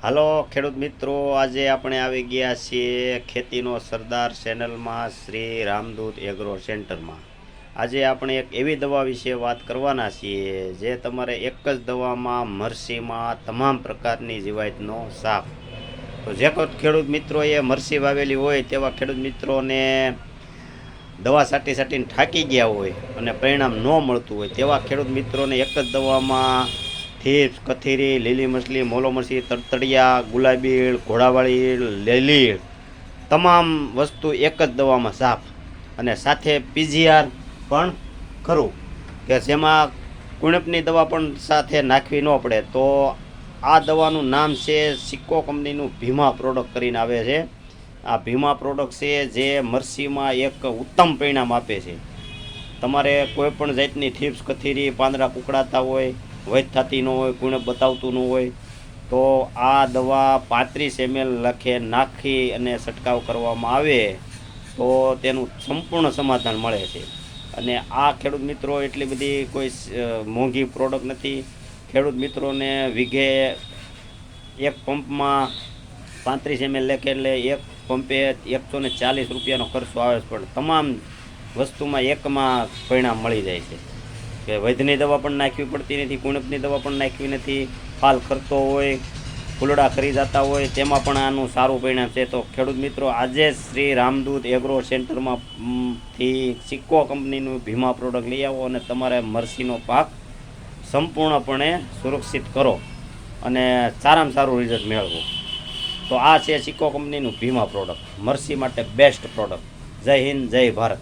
હાલો ખેડૂત મિત્રો, આજે આપણે આવી ગયા છીએ ખેતીનો સરદાર ચેનલમાં શ્રી રામદૂત એગ્રો સેન્ટરમાં. આજે આપણે એક એવી દવા વિશે વાત કરવાના છીએ જે તમારે એક જ દવામાં મરસીમાં તમામ પ્રકારની જીવાતનો સાફ. તો જે ખેડૂત મિત્રોએ મરસી વાવેલી હોય તેવા ખેડૂત મિત્રોને દવા સાટીને થાકી ગયા હોય અને પરિણામ ન મળતું હોય તેવા ખેડૂત મિત્રોને એક જ દવામાં થીપ્સ, કથીરી, લીલી મછલી, મોલો મરસી, તડતડિયા, ગુલાબી, ઘોડાવાળી, લીલી તમામ વસ્તુ એક જ દવામાં સાફ અને સાથે પીજીઆર પણ ખરું કે જેમાં કુણપની દવા પણ સાથે નાખવી ન પડે. તો આ દવાનું નામ છે સિક્કો કંપનીનું ભીમા પ્રોડક્ટ કરીને આવે છે. આ ભીમા પ્રોડક્ટ છે જે મરસીમાં એક ઉત્તમ પરિણામ આપે છે. તમારે કોઈ પણ જાતની થીપ્સ, કથીરી, પાંદડા કુકડાતા હોય, વૈધ થતી ન હોય, કોઈને બતાવતું ન હોય તો આ દવા 35 ml લખે નાખી અને છંટકાવ કરવામાં આવે તો તેનું સંપૂર્ણ સમાધાન મળે છે. અને આ ખેડૂત મિત્રો એટલી બધી કોઈ મોંઘી પ્રોડક્ટ નથી. ખેડૂત મિત્રોને વીઘે એક પંપમાં 35 ml લેખે એટલે એક પંપે 140 રૂપિયાનો ખર્ચો આવે છે, પણ તમામ વસ્તુમાં એકમાં પરિણામ મળી જાય છે કે વૈધની દવા પણ નાખવી પડતી નથી, કુણપની દવા પણ નાખવી નથી. ફાલ ખરતો હોય, ફૂલડા ખરી જતા હોય તેમાં પણ આનું સારું પરિણામ છે. તો ખેડૂત મિત્રો, આજે શ્રી રામદૂત એગ્રો સેન્ટરમાં થી સિક્કો કંપનીનું ભીમા પ્રોડક્ટ લઈ આવો અને તમારે મરસીનો પાક સંપૂર્ણપણે સુરક્ષિત કરો અને સારામાં સારું રિઝલ્ટ મેળવો. તો આ છે સિક્કો કંપનીનું ભીમા પ્રોડક્ટ, મરસી માટે બેસ્ટ પ્રોડક્ટ. જય હિન્દ, જય ભારત.